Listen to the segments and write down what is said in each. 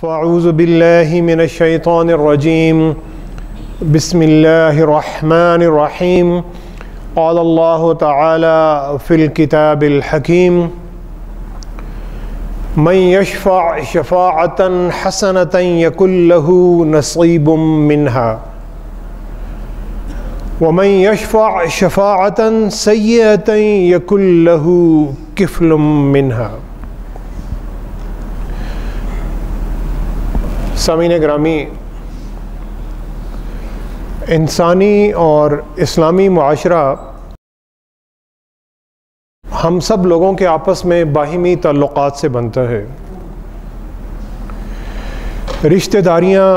فاعوذ باللہ من الشیطان الرجیم بسم اللہ الرحمن الرحیم قال اللہ تعالی فی الکتاب الحکیم من یشفع شفاعۃ حسنۃ یکن لہ نصیب منہا ومن یشفع شفاعۃ سیئۃ یکن لہ کفل منہا۔ سامعین گرامی، انسانی اور اسلامی معاشرہ ہم سب لوگوں کے آپس میں باہمی تعلقات سے بنتا ہے۔ رشتہ داریاں،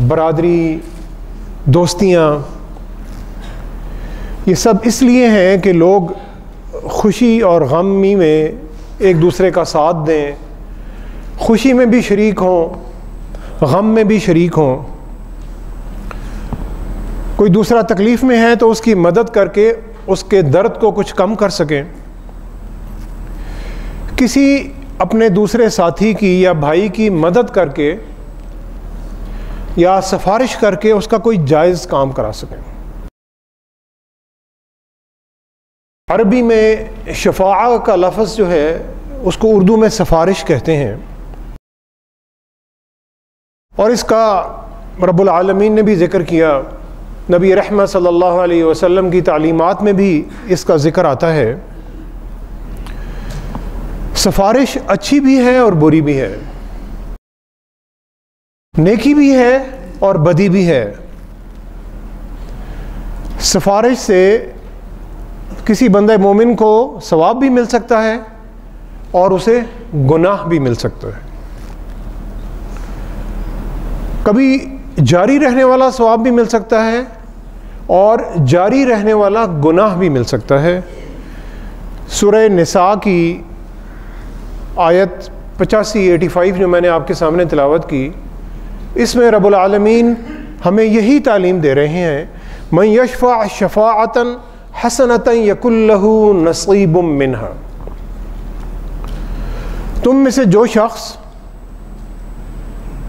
برادری، دوستیاں، یہ سب اس لیے ہیں کہ لوگ خوشی اور غمی میں ایک دوسرے کا ساتھ دیں، خوشی میں بھی شریک ہوں، غم میں بھی شریک ہوں۔ کوئی دوسرا تکلیف میں ہے تو اس کی مدد کر کے اس کے درد کو کچھ کم کر سکیں، کسی اپنے دوسرے ساتھی کی یا بھائی کی مدد کر کے یا سفارش کر کے اس کا کوئی جائز کام کرا سکیں۔ عربی میں شفاعہ کا لفظ جو ہے اس کو اردو میں سفارش کہتے ہیں، اور اس کا رب العالمین نے بھی ذکر کیا، نبی رحمت صلی اللہ علیہ وسلم کی تعلیمات میں بھی اس کا ذکر آتا ہے۔ سفارش اچھی بھی ہے اور بری بھی ہے، نیکی بھی ہے اور بدی بھی ہے۔ سفارش سے کسی بندہ مومن کو ثواب بھی مل سکتا ہے اور اسے گناہ بھی مل سکتا ہے۔ کبھی جاری رہنے والا ثواب بھی مل سکتا ہے اور جاری رہنے والا گناہ بھی مل سکتا ہے۔ سورہ نساء کی آیت 85 جو میں نے آپ کے سامنے تلاوت کی، اس میں رب العالمین ہمیں یہی تعلیم دے رہے ہیں، من یشفع شفاعۃ حسنۃ یکن لہ نصیب منہا۔ تم میں سے جو شخص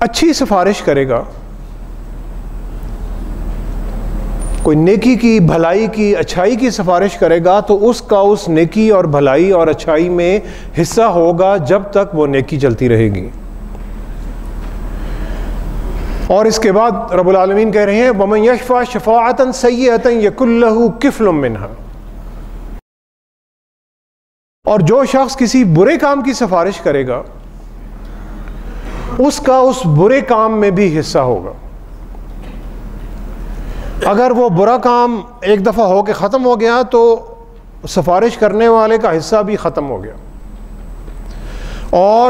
اچھی سفارش کرے گا، کوئی نیکی کی، بھلائی کی، اچھائی کی سفارش کرے گا تو اس کا اس نیکی اور بھلائی اور اچھائی میں حصہ ہوگا جب تک وہ نیکی چلتی رہے گی۔ اور اس کے بعد رب العالمین کہہ رہے ہیں وَمَن يَشْفَعْ شَفَاعَةً سَيِّئَةً يَكُن لَّهُ كِفْلٌ مِّنْهَا۔ اور جو شخص کسی برے کام کی سفارش کرے گا اس کا اس برے کام میں بھی حصہ ہوگا۔ اگر وہ برا کام ایک دفعہ ہو کے ختم ہو گیا تو سفارش کرنے والے کا حصہ بھی ختم ہو گیا، اور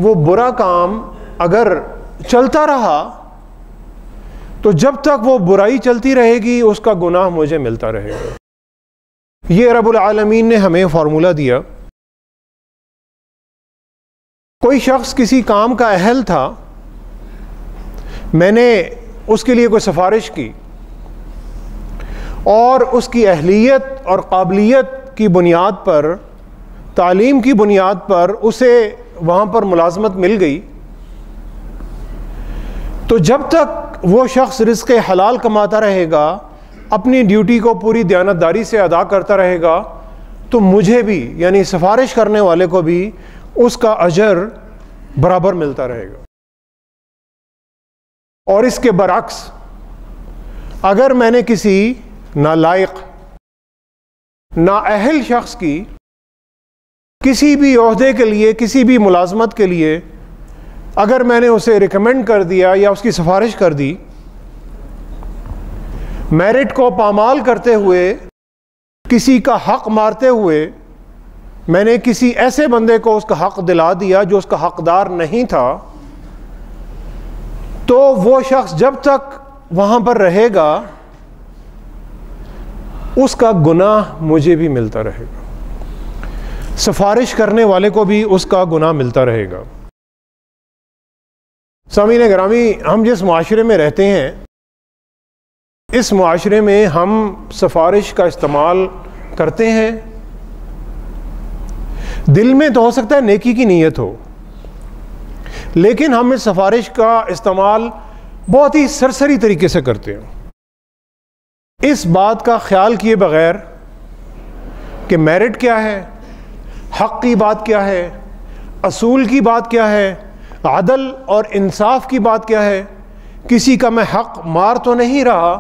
وہ برا کام اگر چلتا رہا تو جب تک وہ برائی چلتی رہے گی اس کا گناہ مجھے ملتا رہے گا۔ یہ رب العالمین نے ہمیں فارمولہ دیا۔ کوئی شخص کسی کام کا اہل تھا، میں نے اس کے لیے کوئی سفارش کی اور اس کی اہلیت اور قابلیت کی بنیاد پر، تعلیم کی بنیاد پر اسے وہاں پر ملازمت مل گئی، تو جب تک وہ شخص رزق حلال کماتا رہے گا، اپنی ڈیوٹی کو پوری دیانتداری سے ادا کرتا رہے گا، تو مجھے بھی یعنی سفارش کرنے والے کو بھی اس کا اجر برابر ملتا رہے گا۔ اور اس کے برعکس اگر میں نے کسی نالائق، نااہل شخص کی کسی بھی عہدے کے لیے، کسی بھی ملازمت کے لیے اگر میں نے اسے ریکمینڈ کر دیا یا اس کی سفارش کر دی، میرٹ کو پامال کرتے ہوئے، کسی کا حق مارتے ہوئے میں نے کسی ایسے بندے کو اس کا حق دلا دیا جو اس کا حقدار نہیں تھا، تو وہ شخص جب تک وہاں پر رہے گا اس کا گناہ مجھے بھی ملتا رہے گا، سفارش کرنے والے کو بھی اس کا گناہ ملتا رہے گا۔ سامعین گرامی، ہم جس معاشرے میں رہتے ہیں اس معاشرے میں ہم سفارش کا استعمال کرتے ہیں، دل میں تو ہو سکتا ہے نیکی کی نیت ہو، لیکن ہم اس سفارش کا استعمال بہت ہی سرسری طریقے سے کرتے ہیں، اس بات کا خیال کیے بغیر کہ میرٹ کیا ہے، حق کی بات کیا ہے، اصول کی بات کیا ہے، عدل اور انصاف کی بات کیا ہے، کسی کا میں حق مار تو نہیں رہا،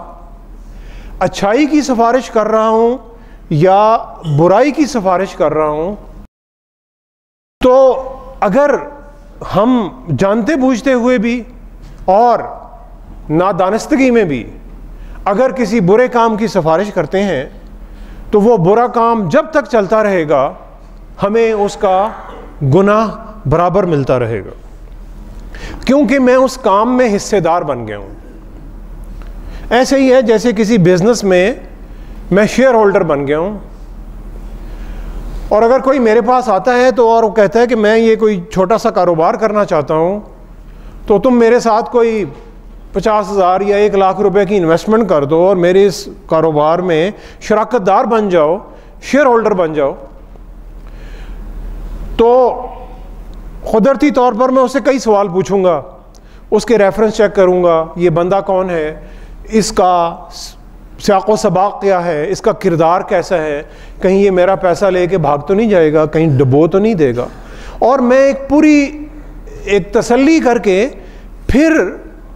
اچھائی کی سفارش کر رہا ہوں یا برائی کی سفارش کر رہا ہوں۔ تو اگر ہم جانتے بوجھتے ہوئے بھی اور نادانستگی میں بھی اگر کسی برے کام کی سفارش کرتے ہیں تو وہ برا کام جب تک چلتا رہے گا ہمیں اس کا گناہ برابر ملتا رہے گا، کیونکہ میں اس کام میں حصے دار بن گیا ہوں۔ ایسے ہی ہے جیسے کسی بزنس میں شیئر ہولڈر بن گیا ہوں، اور اگر کوئی میرے پاس آتا ہے تو اور وہ کہتا ہے کہ میں یہ کوئی چھوٹا سا کاروبار کرنا چاہتا ہوں، تو تم میرے ساتھ کوئی 50,000 یا 1,00,000 روپے کی انویسٹمنٹ کر دو اور میرے اس کاروبار میں شراکت دار بن جاؤ، شیئر ہولڈر بن جاؤ، تو قدرتی طور پر میں اس سے کئی سوال پوچھوں گا، اس کے ریفرنس چیک کروں گا، یہ بندہ کون ہے، اس کا سیاق و سباق کیا ہے، اس کا کردار کیسا ہے، کہیں یہ میرا پیسہ لے کے بھاگ تو نہیں جائے گا، کہیں ڈبو تو نہیں دے گا، اور میں ایک تسلی کر کے پھر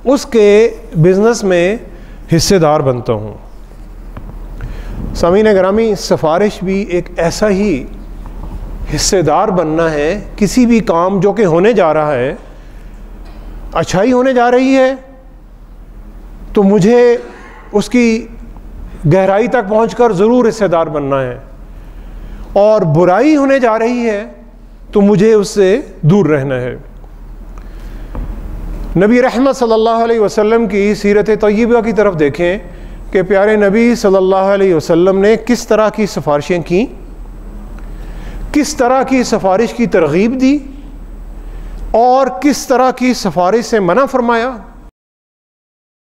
اس کے بزنس میں حصے دار بنتا ہوں۔ سامعین گرامی، سفارش بھی ایک ایسا ہی حصے دار بننا ہے کسی بھی کام جو کہ ہونے جا رہا ہے، اچھائی ہونے جا رہی ہے تو مجھے اس کی گہرائی تک پہنچ کر ضرور حصے دار بننا ہے، اور برائی ہونے جا رہی ہے تو مجھے اس سے دور رہنا ہے۔ نبی رحمت صلی اللہ علیہ وسلم کی سیرت طیبہ کی طرف دیکھیں کہ پیارے نبی صلی اللہ علیہ وسلم نے کس طرح کی سفارشیں کیں، کس طرح کی سفارش کی ترغیب دی، اور کس طرح کی سفارش سے منع فرمایا،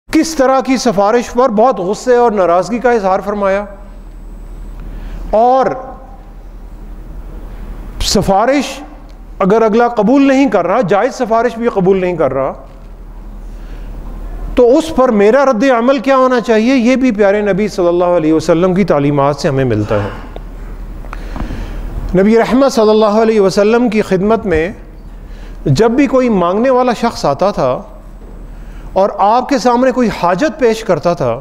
کس طرح کی سفارش پر بہت غصے اور ناراضگی کا اظہار فرمایا، اور سفارش اگر اگلا قبول نہیں کر رہا، جائز سفارش بھی قبول نہیں کر رہا، تو اس پر میرا رد عمل کیا ہونا چاہیے، یہ بھی پیارے نبی صلی اللہ علیہ وسلم کی تعلیمات سے ہمیں ملتا ہے۔ نبی رحمت صلی اللہ علیہ وسلم کی خدمت میں جب بھی کوئی مانگنے والا شخص آتا تھا اور آپ کے سامنے کوئی حاجت پیش کرتا تھا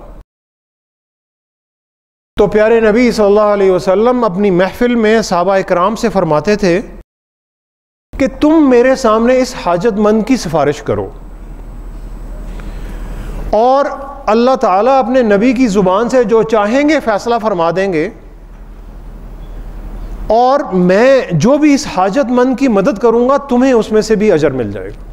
تو پیارے نبی صلی اللہ علیہ وسلم اپنی محفل میں صحابہ اکرام سے فرماتے تھے کہ تم میرے سامنے اس حاجت مند کی سفارش کرو، اور اللہ تعالیٰ اپنے نبی کی زبان سے جو چاہیں گے فیصلہ فرما دیں گے، اور میں جو بھی اس حاجت مند کی مدد کروں گا تمہیں اس میں سے بھی اجر مل جائے گا۔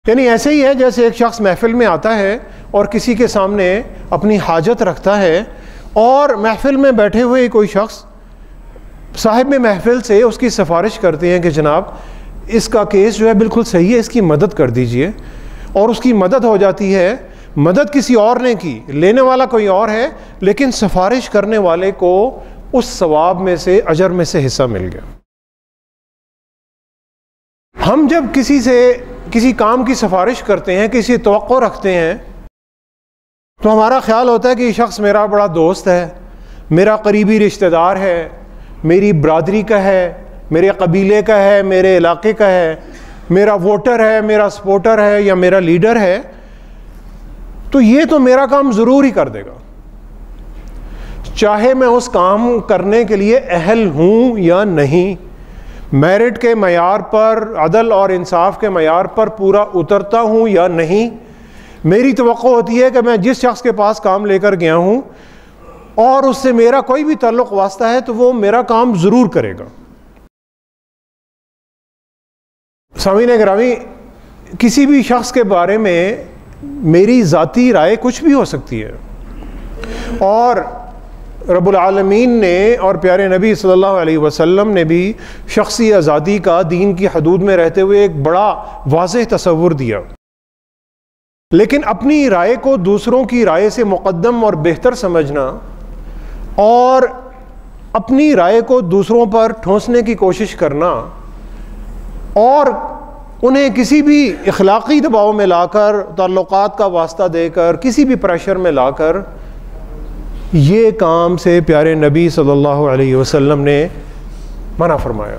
یعنی ایسے ہی ہے جیسے ایک شخص محفل میں آتا ہے اور کسی کے سامنے اپنی حاجت رکھتا ہے، اور محفل میں بیٹھے ہوئے کوئی شخص صاحب محفل سے اس کی سفارش کرتے ہیں کہ جناب اس کا کیس جو ہے بالکل صحیح ہے، اس کی مدد کر دیجئے، اور اس کی مدد ہو جاتی ہے۔ مدد کسی اور نے کی، لینے والا کوئی اور ہے، لیکن سفارش کرنے والے کو اس ثواب میں سے، اجر میں سے حصہ مل گیا۔ ہم جب کسی کام کی سفارش کرتے ہیں، کسی توقع رکھتے ہیں، تو ہمارا خیال ہوتا ہے کہ یہ شخص میرا بڑا دوست ہے، میرا قریبی رشتہ دار ہے، میری برادری کا ہے، میرے قبیلے کا ہے، میرے علاقے کا ہے، میرا ووٹر ہے، میرا سپورٹر ہے، یا میرا لیڈر ہے، تو یہ تو میرا کام ضرور ہی کر دے گا، چاہے میں اس کام کرنے کے لیے اہل ہوں یا نہیں، میرٹ کے معیار پر، عدل اور انصاف کے معیار پر پورا اترتا ہوں یا نہیں، میری توقع ہوتی ہے کہ میں جس شخص کے پاس کام لے کر گیا ہوں اور اس سے میرا کوئی بھی تعلق واسطہ ہے تو وہ میرا کام ضرور کرے گا۔ سامعین گرامی، کسی بھی شخص کے بارے میں میری ذاتی رائے کچھ بھی ہو سکتی ہے، اور رب العالمین نے اور پیارے نبی صلی اللہ علیہ وسلم نے بھی شخصی آزادی کا دین کی حدود میں رہتے ہوئے ایک بڑا واضح تصور دیا، لیکن اپنی رائے کو دوسروں کی رائے سے مقدم اور بہتر سمجھنا اور اپنی رائے کو دوسروں پر ٹھونسنے کی کوشش کرنا، اور انہیں کسی بھی اخلاقی دباؤ میں لا کر، تعلقات کا واسطہ دے کر، کسی بھی پریشر میں لا کر یہ کام سے پیارے نبی صلی اللہ علیہ وسلم نے منع فرمایا۔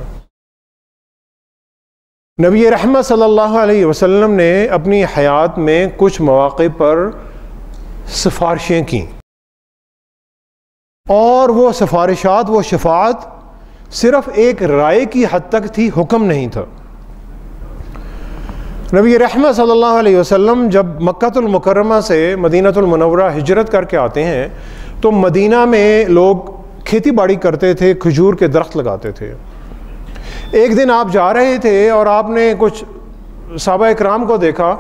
نبی رحمت صلی اللہ علیہ وسلم نے اپنی حیات میں کچھ مواقع پر سفارشیں کیں، اور وہ سفارشات، وہ شفاعت صرف ایک رائے کی حد تک تھی، حکم نہیں تھا۔ نبی رحمت صلی اللہ علیہ وسلم جب مکہ المکرمہ سے مدینہ المنورہ ہجرت کر کے آتے ہیں تو مدینہ میں لوگ کھیتی باڑی کرتے تھے، کھجور کے درخت لگاتے تھے۔ ایک دن آپ جا رہے تھے اور آپ نے کچھ صحابہ اکرام کو دیکھا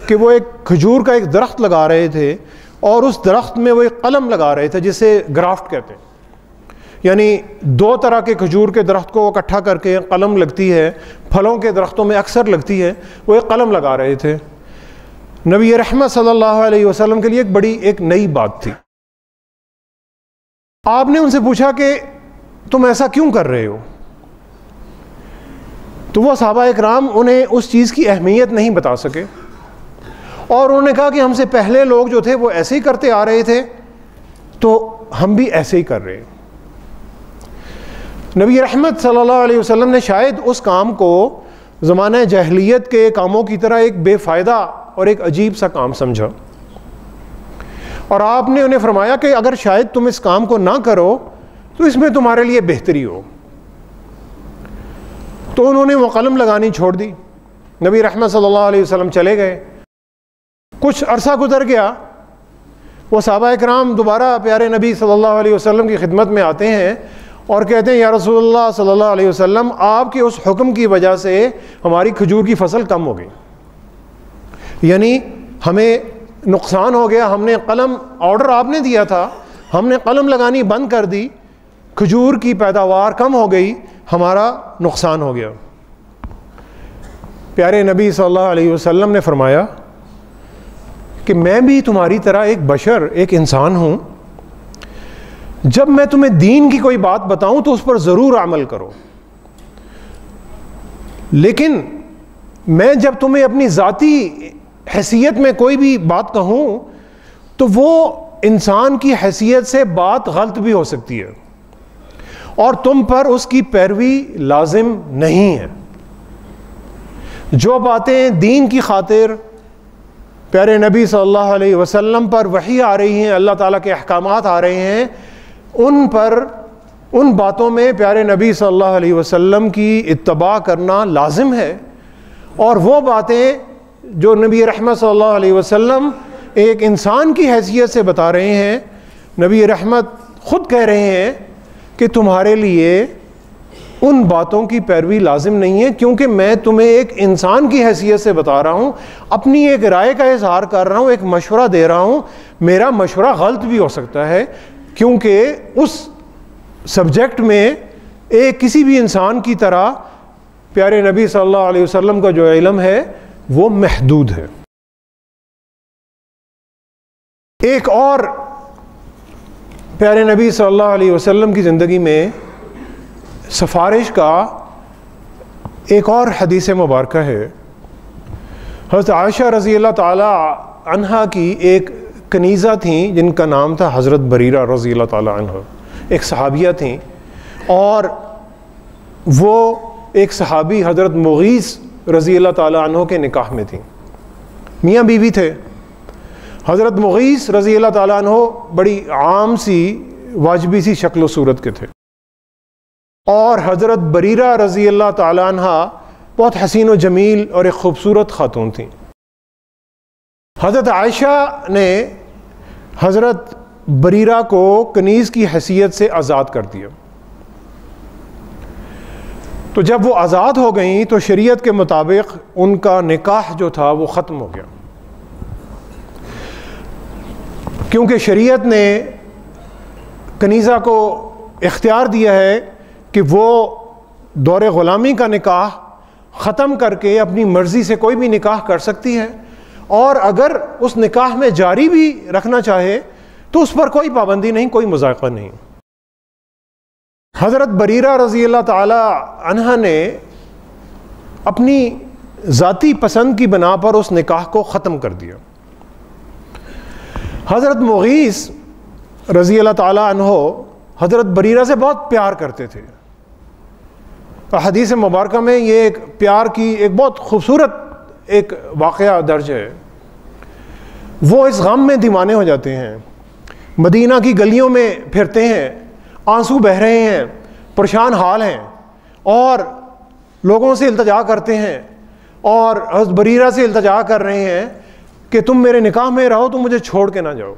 کہ وہ ایک کھجور کا ایک درخت لگا رہے تھے، اور اس درخت میں وہ ایک قلم لگا رہے تھے جسے گرافٹ کہتے ہیں، یعنی دو طرح کے کھجور کے درخت کو اکٹھا کر کے قلم لگتی ہے، پھلوں کے درختوں میں اکثر لگتی ہے، وہ ایک قلم لگا رہے تھے۔ نبی رحمت صلی اللہ علیہ وسلم کے لیے ایک نئی بات تھی۔ آپ نے ان سے پوچھا کہ تم ایسا کیوں کر رہے ہو؟ تو وہ صحابہ اکرام انہیں اس چیز کی اہمیت نہیں بتا سکے، اور انہوں نے کہا کہ ہم سے پہلے لوگ جو تھے وہ ایسے ہی کرتے آ رہے تھے، تو ہم بھی ایسے ہی کر رہے ہیں۔ نبی رحمت صلی اللہ علیہ وسلم نے شاید اس کام کو زمانہ جاہلیت کے کاموں کی طرح ایک بے فائدہ اور ایک عجیب سا کام سمجھا، اور آپ نے انہیں فرمایا کہ اگر شاید تم اس کام کو نہ کرو تو اس میں تمہارے لیے بہتری ہو۔ تو انہوں نے وہ قلم لگانی چھوڑ دی، نبی رحمت صلی اللہ علیہ وسلم چلے گئے۔ کچھ عرصہ گزر گیا، وہ صحابہ اکرام دوبارہ پیارے نبی صلی اللہ علیہ وسلم کی خدمت میں آتے ہیں اور کہتے ہیں یا رسول اللہ صلی اللہ علیہ وسلم، آپ کے اس حکم کی وجہ سے ہماری کھجور کی فصل کم ہو گئی، یعنی ہمیں نقصان ہو گیا، ہم نے قلم، آرڈر آپ نے دیا تھا، ہم نے قلم لگانی بند کر دی، کھجور کی پیداوار کم ہو گئی، ہمارا نقصان ہو گیا۔ پیارے نبی صلی اللہ علیہ وسلم نے فرمایا کہ میں بھی تمہاری طرح ایک بشر، ایک انسان ہوں، جب میں تمہیں دین کی کوئی بات بتاؤں تو اس پر ضرور عمل کرو، لیکن میں جب تمہیں اپنی ذاتی حیثیت میں کوئی بھی بات کہوں تو وہ انسان کی حیثیت سے بات غلط بھی ہو سکتی ہے، اور تم پر اس کی پیروی لازم نہیں ہے۔ جو باتیں دین کی خاطر پیارے نبی صلی اللہ علیہ وسلم پر وحی آ رہی ہیں، اللہ تعالیٰ کے احکامات آ رہے ہیں، ان باتوں میں پیارے نبی صلی اللہ علیہ وسلم کی اتباع کرنا لازم ہے، اور وہ باتیں جو نبی رحمت صلی اللہ علیہ وسلم ایک انسان کی حیثیت سے بتا رہے ہیں، نبی رحمت خود کہہ رہے ہیں کہ تمہارے لیے ان باتوں کی پیروی لازم نہیں ہے، کیونکہ میں تمہیں ایک انسان کی حیثیت سے بتا رہا ہوں، اپنی ایک رائے کا اظہار کر رہا ہوں، ایک مشورہ دے رہا ہوں، میرا مشورہ غلط بھی ہو سکتا ہے، کیونکہ اس سبجیکٹ میں ایک کسی بھی انسان کی طرح پیارے نبی صلی اللہ علیہ وسلم کا جو علم ہے وہ محدود ہے۔ ایک اور پیارے نبی صلی اللہ علیہ وسلم کی زندگی میں سفارش کا ایک اور حدیث مبارکہ ہے۔ حضرت عائشہ رضی اللہ تعالی عنہا کی ایک کنیزہ تھیں جن کا نام تھا حضرت بریرہ رضی اللہ تعالی عنہ، ایک صحابیہ تھیں، اور وہ ایک صحابی حضرت مغیث رضی اللہ تعالی عنہ کے نکاح میں تھیں، میاں بیوی تھے۔ حضرت مغیث رضی اللہ تعالی عنہ بڑی عام سی واجبی سی شکل و صورت کے تھے، اور حضرت بریرہ رضی اللہ تعالی عنہ بہت حسین و جمیل اور ایک خوبصورت خاتون تھیں۔ حضرت عائشہ نے حضرت بریرہ کو کنیز کی حیثیت سے آزاد کر دیا، تو جب وہ آزاد ہو گئیں تو شریعت کے مطابق ان کا نکاح جو تھا وہ ختم ہو گیا، کیونکہ شریعت نے کنیزہ کو اختیار دیا ہے کہ وہ دور غلامی کا نکاح ختم کر کے اپنی مرضی سے کوئی بھی نکاح کر سکتی ہے، اور اگر اس نکاح میں جاری بھی رکھنا چاہے تو اس پر کوئی پابندی نہیں، کوئی مذائقہ نہیں۔ حضرت بریرہ رضی اللہ تعالی عنہ نے اپنی ذاتی پسند کی بنا پر اس نکاح کو ختم کر دیا۔ حضرت مغیث رضی اللہ تعالیٰ عنہ حضرت بریرہ سے بہت پیار کرتے تھے۔ حدیث مبارکہ میں یہ ایک پیار کی ایک بہت خوبصورت ایک واقعہ درج ہے۔ وہ اس غم میں دیوانے ہو جاتے ہیں، مدینہ کی گلیوں میں پھرتے ہیں، آنسو بہہ رہے ہیں، پریشان حال ہیں، اور لوگوں سے التجا کرتے ہیں، اور حضرت بریرہ سے التجا کر رہے ہیں کہ تم میرے نکاح میں رہو، تم مجھے چھوڑ کے نہ جاؤ۔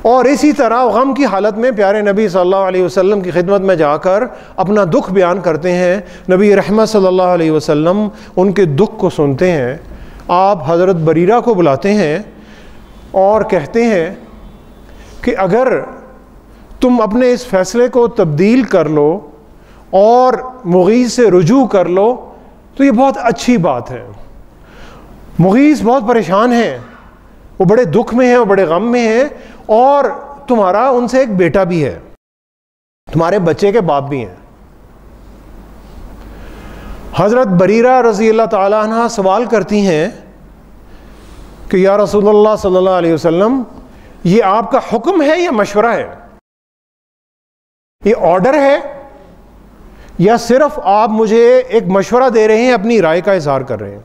اور اسی طرح غم کی حالت میں پیارے نبی صلی اللہ علیہ وسلم کی خدمت میں جا کر اپنا دکھ بیان کرتے ہیں۔ نبی رحمت صلی اللہ علیہ وسلم ان کے دکھ کو سنتے ہیں۔ آپ حضرت بریرہ کو بلاتے ہیں اور کہتے ہیں کہ اگر تم اپنے اس فیصلے کو تبدیل کر لو اور مغیث سے رجوع کر لو تو یہ بہت اچھی بات ہے۔ مغیث بہت پریشان ہیں، وہ بڑے دکھ میں ہیں، وہ بڑے غم میں ہیں، اور تمہارا ان سے ایک بیٹا بھی ہے، تمہارے بچے کے باپ بھی ہیں۔ حضرت بریرہ رضی اللہ تعالیٰ عنہ سوال کرتی ہیں کہ یا رسول اللہ صلی اللہ علیہ وسلم، یہ آپ کا حکم ہے یا مشورہ ہے؟ یہ آرڈر ہے یا صرف آپ مجھے ایک مشورہ دے رہے ہیں، اپنی رائے کا اظہار کر رہے ہیں؟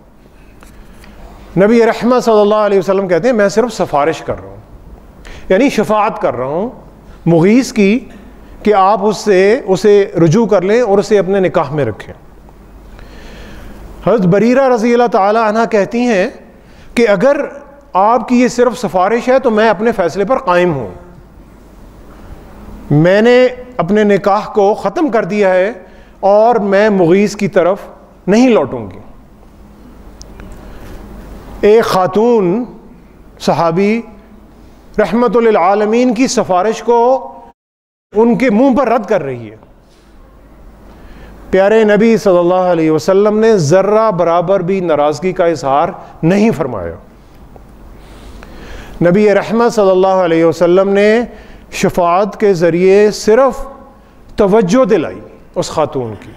نبی رحمت صلی اللہ علیہ وسلم کہتے ہیں میں صرف سفارش کر رہا ہوں، یعنی شفاعت کر رہا ہوں مغیث کی کہ آپ اسے رجوع کر لیں اور اسے اپنے نکاح میں رکھیں۔ حضرت بریرہ رضی اللہ تعالی عنہ کہتی ہیں کہ اگر آپ کی یہ صرف سفارش ہے تو میں اپنے فیصلے پر قائم ہوں، میں نے اپنے نکاح کو ختم کر دیا ہے اور میں مغیث کی طرف نہیں لوٹوں گی۔ ایک خاتون صحابی رحمت للعالمین کی سفارش کو ان کے منہ پر رد کر رہی ہے۔ پیارے نبی صلی اللہ علیہ وسلم نے ذرہ برابر بھی ناراضگی کا اظہار نہیں فرمایا۔ نبی رحمت صلی اللہ علیہ وسلم نے شفاعت کے ذریعے صرف توجہ دلائی اس خاتون کی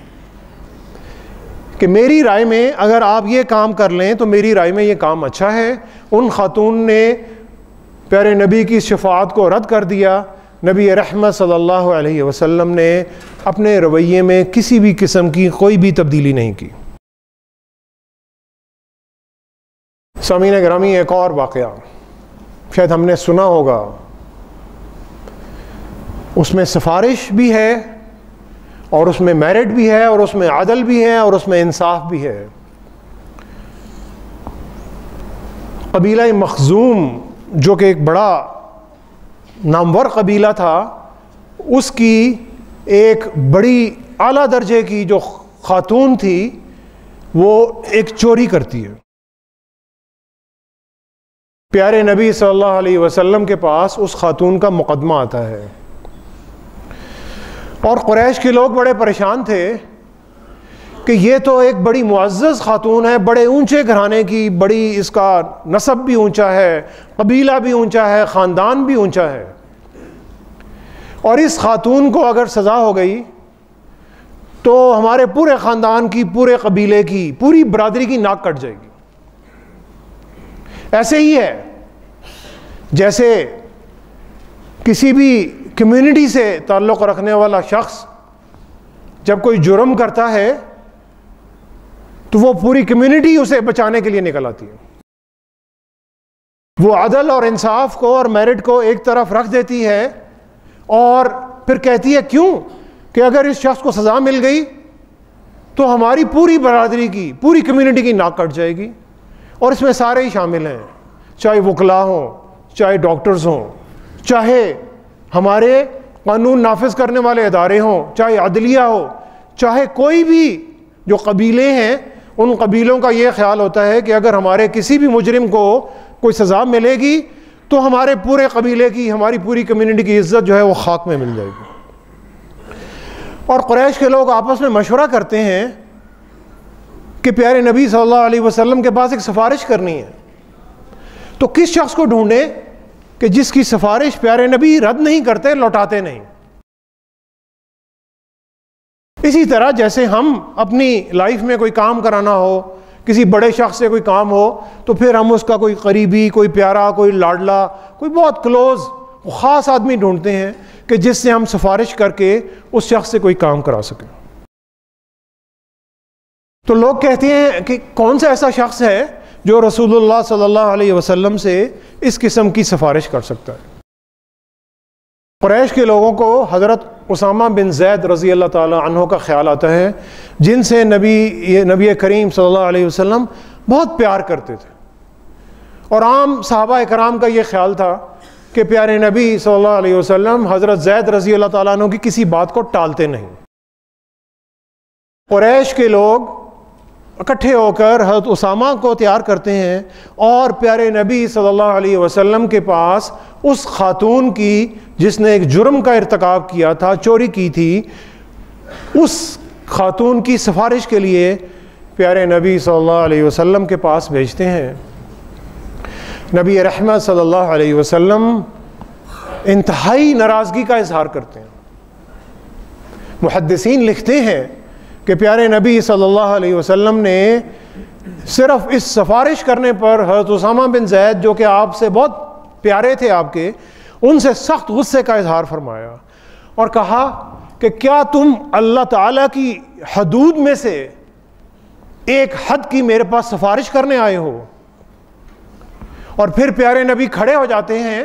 کہ میری رائے میں اگر آپ یہ کام کر لیں تو میری رائے میں یہ کام اچھا ہے۔ ان خاتون نے پیارے نبی کی شفاعت کو رد کر دیا۔ نبی رحمت صلی اللہ علیہ وسلم نے اپنے رویے میں کسی بھی قسم کی کوئی بھی تبدیلی نہیں کی۔ سامعین گرامی، ایک اور واقعہ شاید ہم نے سنا ہوگا، اس میں سفارش بھی ہے اور اس میں میرٹ بھی ہے اور اس میں عدل بھی ہے اور اس میں انصاف بھی ہے۔ قبیلہ مخزوم جو کہ ایک بڑا نامور قبیلہ تھا، اس کی ایک بڑی اعلیٰ درجے کی جو خاتون تھی وہ ایک چوری کرتی ہے۔ پیارے نبی صلی اللہ علیہ وسلم کے پاس اس خاتون کا مقدمہ آتا ہے اور قریش کے لوگ بڑے پریشان تھے کہ یہ تو ایک بڑی معزز خاتون ہے، بڑے اونچے گھرانے کی، بڑی اس کا نسب بھی اونچا ہے، قبیلہ بھی اونچا ہے، خاندان بھی اونچا ہے، اور اس خاتون کو اگر سزا ہو گئی تو ہمارے پورے خاندان کی، پورے قبیلے کی، پوری برادری کی ناک کٹ جائے گی۔ ایسے ہی ہے جیسے کسی بھی کمیونٹی سے تعلق رکھنے والا شخص جب کوئی جرم کرتا ہے تو وہ پوری کمیونٹی اسے بچانے کے لیے نکل آتی ہے، وہ عدل اور انصاف کو اور میرٹ کو ایک طرف رکھ دیتی ہے اور پھر کہتی ہے کیوں کہ اگر اس شخص کو سزا مل گئی تو ہماری پوری برادری کی، پوری کمیونٹی کی ناک کٹ جائے گی، اور اس میں سارے ہی شامل ہیں، چاہے وکلاء ہوں، چاہے ڈاکٹرز ہوں، چاہے ہمارے قانون نافذ کرنے والے ادارے ہوں، چاہے عدلیہ ہو، چاہے کوئی بھی جو قبیلے ہیں، ان قبیلوں کا یہ خیال ہوتا ہے کہ اگر ہمارے کسی بھی مجرم کو کوئی سزا ملے گی تو ہمارے پورے قبیلے کی، ہماری پوری کمیونٹی کی عزت جو ہے وہ خاک میں مل جائے گی۔ اور قریش کے لوگ آپس میں مشورہ کرتے ہیں کہ پیارے نبی صلی اللہ علیہ وسلم کے پاس ایک سفارش کرنی ہے، تو کس شخص کو ڈھونڈیں کہ جس کی سفارش پیارے نبی رد نہیں کرتے، لوٹاتے نہیں۔ اسی طرح جیسے ہم اپنی لائف میں کوئی کام کرانا ہو، کسی بڑے شخص سے کوئی کام ہو، تو پھر ہم اس کا کوئی قریبی، کوئی پیارا، کوئی لاڈلا، کوئی بہت کلوز خاص آدمی ڈھونڈتے ہیں کہ جس سے ہم سفارش کر کے اس شخص سے کوئی کام کرا سکیں۔ تو لوگ کہتے ہیں کہ کون سا ایسا شخص ہے جو رسول اللہ صلی اللہ علیہ وسلم سے اس قسم کی سفارش کر سکتا ہے؟ قریش کے لوگوں کو حضرت اسامہ بن زید رضی اللہ تعالیٰ عنہ کا خیال آتا ہے، جن سے نبی کریم صلی اللہ علیہ وسلم بہت پیار کرتے تھے، اور عام صحابہ کرام کا یہ خیال تھا کہ پیارے نبی صلی اللہ علیہ وسلم حضرت زید رضی اللہ تعالیٰ عنہ کی کسی بات کو ٹالتے نہیں۔ قریش کے لوگ اکٹھے ہو کر حضرت اسامہ کو تیار کرتے ہیں اور پیارے نبی صلی اللہ علیہ وسلم کے پاس اس خاتون کی جس نے ایک جرم کا ارتکاب کیا تھا، چوری کی تھی، اس خاتون کی سفارش کے لیے پیارے نبی صلی اللہ علیہ وسلم کے پاس بھیجتے ہیں۔ نبی رحمت صلی اللہ علیہ وسلم انتہائی ناراضگی کا اظہار کرتے ہیں۔ محدثین لکھتے ہیں کہ پیارے نبی صلی اللہ علیہ وسلم نے صرف اس سفارش کرنے پر حضرت اسامہ بن زید، جو کہ آپ سے بہت پیارے تھے آپ کے، ان سے سخت غصے کا اظہار فرمایا اور کہا کہ کیا تم اللہ تعالیٰ کی حدود میں سے ایک حد کی میرے پاس سفارش کرنے آئے ہو؟ اور پھر پیارے نبی کھڑے ہو جاتے ہیں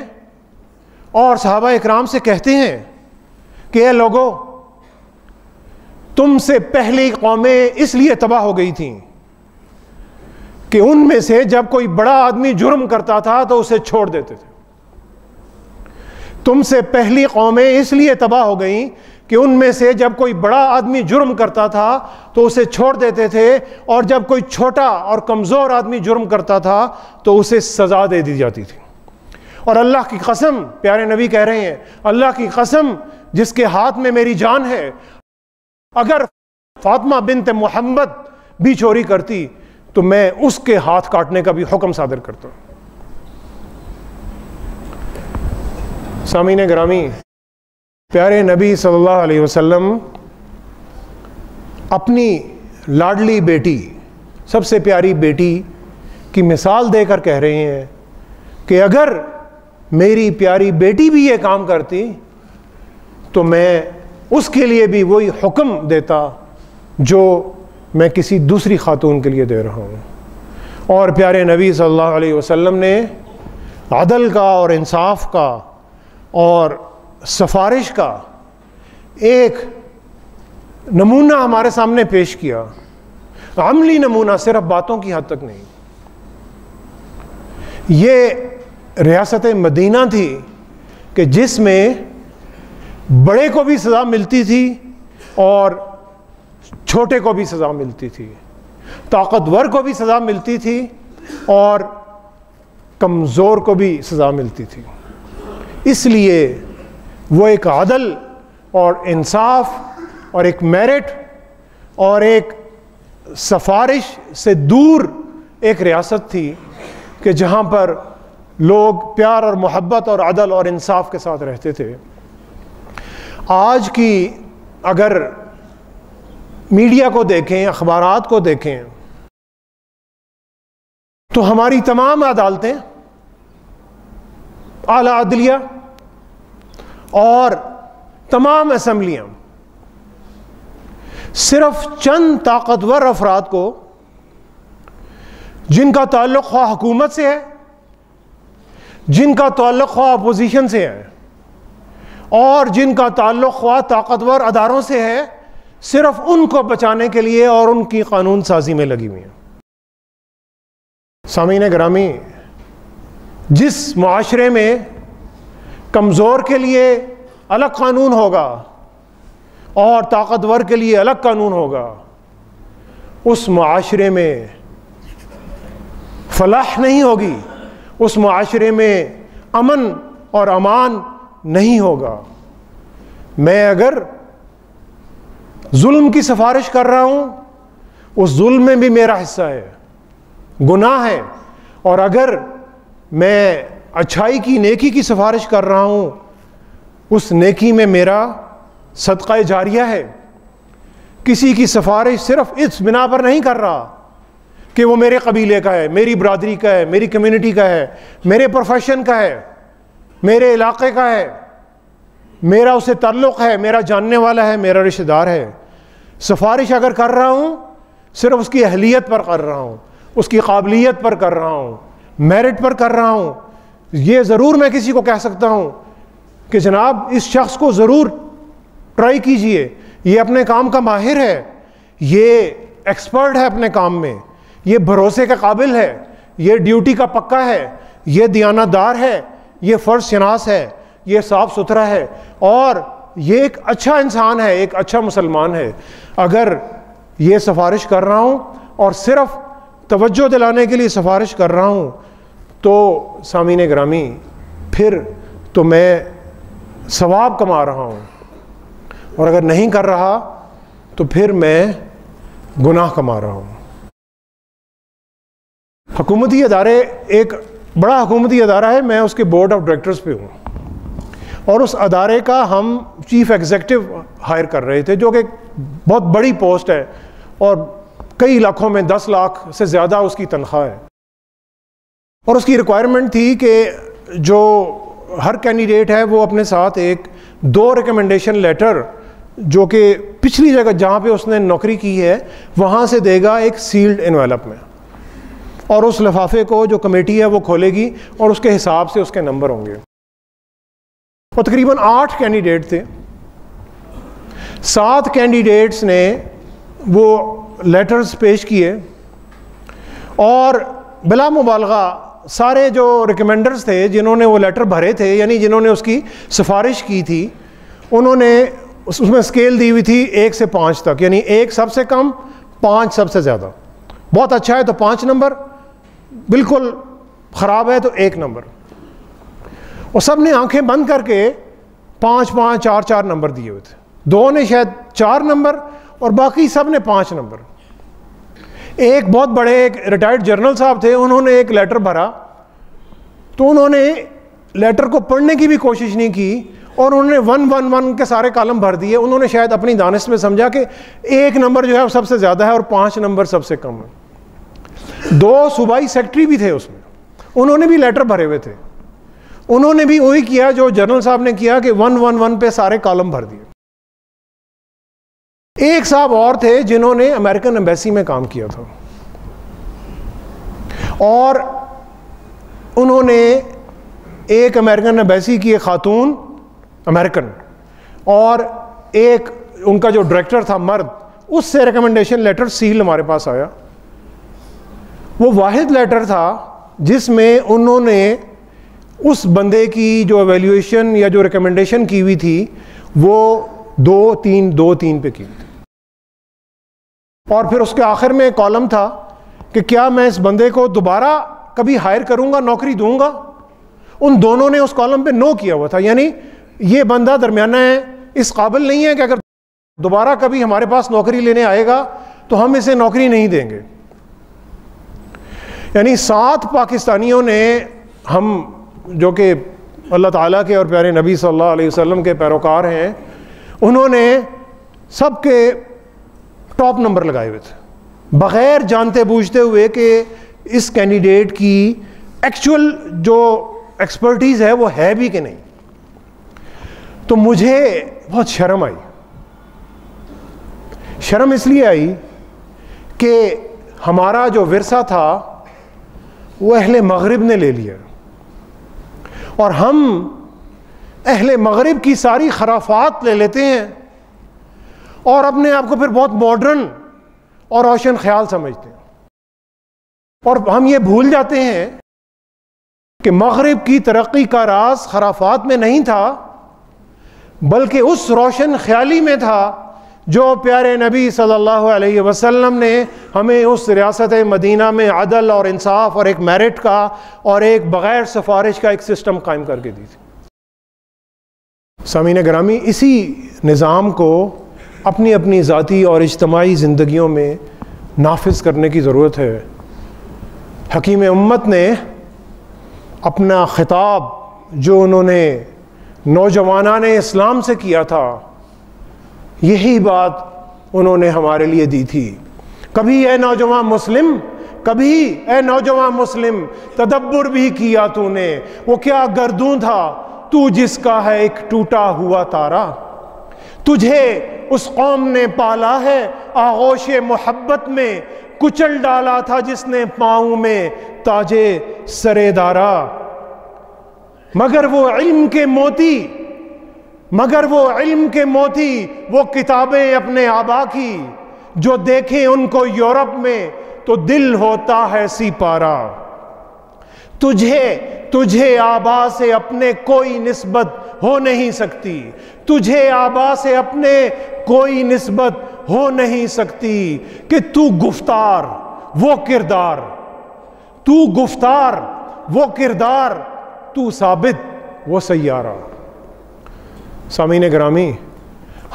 اور صحابہ اکرام سے کہتے ہیں کہ اے لوگو، تم سے پہلی قومیں اس لیے تباہ ہو گئی تھیں کہ ان میں سے جب کوئی بڑا آدمی جرم کرتا تھا تو اسے چھوڑ دیتے تھے۔ تم سے پہلی قومیں اس لیے تباہ ہو گئیں کہ ان میں سے جب کوئی بڑا آدمی جرم کرتا تھا تو اسے چھوڑ دیتے تھے، اور جب کوئی چھوٹا اور کمزور آدمی جرم کرتا تھا تو اسے سزا دے دی جاتی تھی۔ اور اللہ کی قسم، پیارے نبی کہہ رہے ہیں، اللہ کی قسم جس کے ہاتھ میں میری جان ہے، اگر فاطمہ بنت محمد بھی چوری کرتی تو میں اس کے ہاتھ کاٹنے کا بھی حکم صادر کرتا ہوں۔ سامعین گرامی، پیارے نبی صلی اللہ علیہ وسلم اپنی لاڈلی بیٹی، سب سے پیاری بیٹی کی مثال دے کر کہہ رہے ہیں کہ اگر میری پیاری بیٹی بھی یہ کام کرتی تو میں اس کے لیے بھی وہی حکم دیتا جو میں کسی دوسری خاتون کے لیے دے رہا ہوں۔ اور پیارے نبی صلی اللہ علیہ وسلم نے عدل کا اور انصاف کا اور سفارش کا ایک نمونہ ہمارے سامنے پیش کیا، عملی نمونہ، صرف باتوں کی حد تک نہیں۔ یہ ریاست مدینہ تھی کہ جس میں بڑے کو بھی سزا ملتی تھی اور چھوٹے کو بھی سزا ملتی تھی، طاقتور کو بھی سزا ملتی تھی اور کمزور کو بھی سزا ملتی تھی۔ اس لیے وہ ایک عدل اور انصاف اور ایک میرٹ اور ایک سفارش سے دور ایک ریاست تھی کہ جہاں پر لوگ پیار اور محبت اور عدل اور انصاف کے ساتھ رہتے تھے۔ آج کی اگر میڈیا کو دیکھیں، اخبارات کو دیکھیں، تو ہماری تمام عدالتیں، اعلیٰ عدلیہ اور تمام اسمبلیاں صرف چند طاقتور افراد کو، جن کا تعلق خواہ حکومت سے ہے، جن کا تعلق خواہ اپوزیشن سے ہے اور جن کا تعلق خواہ طاقتور اداروں سے ہے، صرف ان کو بچانے کے لیے اور ان کی قانون سازی میں لگی ہوئی ہیں۔ سامعین گرامی، جس معاشرے میں کمزور کے لیے الگ قانون ہوگا اور طاقتور کے لیے الگ قانون ہوگا، اس معاشرے میں فلاح نہیں ہوگی، اس معاشرے میں امن اور امان نہیں ہوگا۔ میں اگر ظلم کی سفارش کر رہا ہوں، اس ظلم میں بھی میرا حصہ ہے، گناہ ہے، اور اگر میں اچھائی کی، نیکی کی سفارش کر رہا ہوں، اس نیکی میں میرا صدقہ جاریہ ہے۔ کسی کی سفارش صرف اس بنا پر نہیں کر رہا کہ وہ میرے قبیلے کا ہے، میری برادری کا ہے، میری کمیونٹی کا ہے، میرے پروفیشن کا ہے، میرے علاقے کا ہے، میرا اسے تعلق ہے، میرا جاننے والا ہے، میرا رشتہ دار ہے۔ سفارش اگر کر رہا ہوں صرف اس کی اہلیت پر کر رہا ہوں، اس کی قابلیت پر کر رہا ہوں، میرٹ پر کر رہا ہوں۔ یہ ضرور میں کسی کو کہہ سکتا ہوں کہ جناب اس شخص کو ضرور ٹرائی کیجئے، یہ اپنے کام کا ماہر ہے، یہ ایکسپرٹ ہے اپنے کام میں، یہ بھروسے کے قابل ہے، یہ ڈیوٹی کا پکا ہے، یہ دیانتدار ہے، یہ فرض شناس ہے، یہ صاف ستھرا ہے، اور یہ ایک اچھا انسان ہے، ایک اچھا مسلمان ہے۔ اگر یہ سفارش کر رہا ہوں اور صرف توجہ دلانے کے لیے سفارش کر رہا ہوں تو سامعین گرامی پھر تو میں ثواب کما رہا ہوں، اور اگر نہیں کر رہا تو پھر میں گناہ کما رہا ہوں۔ حکومتی ادارے، ایک بڑا حکومتی ادارہ ہے، میں اس کے بورڈ آف ڈائریکٹرز پہ ہوں، اور اس ادارے کا ہم چیف ایگزیکٹو ہائر کر رہے تھے، جو کہ بہت بڑی پوسٹ ہے اور کئی لاکھوں میں 10 لاکھ سے زیادہ اس کی تنخواہ ہے۔ اور اس کی ریکوائرمنٹ تھی کہ جو ہر کینڈیڈیٹ ہے وہ اپنے ساتھ 2 ریکمنڈیشن لیٹر جو کہ پچھلی جگہ جہاں پہ اس نے نوکری کی ہے وہاں سے دے گا، ایک سیلڈ انویلپ میں، اور اس لفافے کو جو کمیٹی ہے وہ کھولے گی اور اس کے حساب سے اس کے نمبر ہوں گے۔ اور تقریباً 8 کینڈیڈیٹ تھے، 7 کینڈیڈیٹس نے وہ لیٹرز پیش کیے، اور بلا مبالغہ سارے جو ریکمینڈرز تھے جنہوں نے وہ لیٹر بھرے تھے، یعنی جنہوں نے اس کی سفارش کی تھی، انہوں نے اس میں اسکیل دی ہوئی تھی 1 سے 5 تک، یعنی 1 سب سے کم، 5 سب سے زیادہ، بہت اچھا ہے تو 5 نمبر، بالکل خراب ہے تو 1 نمبر، اور سب نے آنکھیں بند کر کے 5 5 4 4 نمبر دیے ہوئے تھے۔ 2 نے شاید 4 نمبر اور باقی سب نے 5 نمبر۔ ایک بہت بڑے ایک ریٹائرڈ جنرل صاحب تھے، انہوں نے ایک لیٹر بھرا تو انہوں نے لیٹر کو پڑھنے کی بھی کوشش نہیں کی، اور انہوں نے 1 1 1 کے سارے کالم بھر دیے۔ انہوں نے شاید اپنی دانش میں سمجھا کہ 1 نمبر جو ہے وہ سب سے زیادہ ہے اور 5 نمبر سب سے کم ہے۔ 2 صوبائی سیکٹری بھی تھے اس میں، انہوں نے بھی لیٹر بھرے ہوئے تھے، انہوں نے بھی وہی کیا جو جنرل صاحب نے کیا کہ 1 1 1 پہ سارے کالم بھر دیے۔ ایک صاحب اور تھے جنہوں نے امریکن ایمبیسی میں کام کیا تھا، اور انہوں نے ایک امریکن ایمبیسی کی ایک خاتون امریکن اور ایک ان کا جو ڈائریکٹر تھا مرد، اس سے ریکمنڈیشن لیٹر سیل ہمارے پاس آیا۔ وہ واحد لیٹر تھا جس میں انہوں نے اس بندے کی جو ایویلیویشن یا جو ریکمنڈیشن کی ہوئی تھی وہ 2 3 پہ کی تھی، اور پھر اس کے آخر میں ایک کالم تھا کہ کیا میں اس بندے کو دوبارہ کبھی ہائر کروں گا، نوکری دوں گا۔ ان دونوں نے اس کالم پہ نو کیا ہوا تھا، یعنی یہ بندہ درمیانہ ہے، اس قابل نہیں ہے کہ اگر دوبارہ کبھی ہمارے پاس نوکری لینے آئے گا تو ہم اسے نوکری نہیں دیں گے۔ یعنی 7 پاکستانیوں نے، ہم جو کہ اللہ تعالیٰ کے اور پیارے نبی صلی اللہ علیہ وسلم کے پیروکار ہیں، انہوں نے سب کے ٹاپ نمبر لگائے ہوئے تھے، بغیر جانتے بوجھتے ہوئے کہ اس کینڈیڈیٹ کی ایکچوئل جو ایکسپرٹیز ہے وہ ہے بھی کہ نہیں۔ تو مجھے بہت شرم آئی، شرم اس لیے آئی کہ ہمارا جو ورثہ تھا وہ اہل مغرب نے لے لیا، اور ہم اہل مغرب کی ساری خرافات لے لیتے ہیں اور اپنے آپ کو پھر بہت ماڈرن اور روشن خیال سمجھتے ہیں، اور ہم یہ بھول جاتے ہیں کہ مغرب کی ترقی کا راز خرافات میں نہیں تھا بلکہ اس روشن خیالی میں تھا جو پیارے نبی صلی اللہ علیہ وسلم نے ہمیں اس ریاست مدینہ میں عدل اور انصاف اور ایک میرٹ کا اور ایک بغیر سفارش کا ایک سسٹم قائم کر کے دی تھی۔ سامعین گرامی، اسی نظام کو اپنی اپنی ذاتی اور اجتماعی زندگیوں میں نافذ کرنے کی ضرورت ہے۔ حکیم امت نے اپنا خطاب جو انہوں نے نوجوانان اسلام سے کیا تھا، یہی بات انہوں نے ہمارے لیے دی تھی۔ کبھی اے نوجوان مسلم، کبھی اے نوجوان مسلم تدبر بھی کیا تو نے، وہ کیا گردوں تھا تو جس کا ہے ایک ٹوٹا ہوا تارا، تجھے اس قوم نے پالا ہے آغوش محبت میں، کچل ڈالا تھا جس نے پاؤں میں تاجے سرے دارا، مگر وہ علم کے موتی، مگر وہ علم کے موتی، وہ کتابیں اپنے آبا کی، جو دیکھیں ان کو یورپ میں تو دل ہوتا ہے سی پارا، تجھے آبا سے اپنے کوئی نسبت ہو نہیں سکتی، تجھے آبا سے اپنے کوئی نسبت ہو نہیں سکتی، کہ تو گفتار وہ کردار، تو گفتار وہ کردار، تو ثابت وہ سیارہ۔ سامعین گرامی،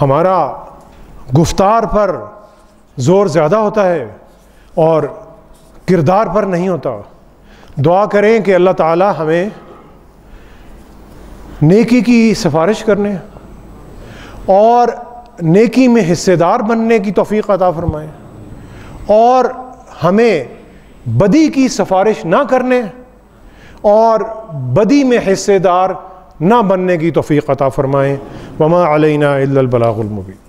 ہمارا گفتار پر زور زیادہ ہوتا ہے اور کردار پر نہیں ہوتا۔ دعا کریں کہ اللہ تعالی ہمیں نیکی کی سفارش کرنے اور نیکی میں حصے دار بننے کی توفیق عطا فرمائے، اور ہمیں بدی کی سفارش نہ کرنے اور بدی میں حصے دار نہ بننے کی توفیق عطا فرمائیں۔ وما علینا الا البلاغ المبین۔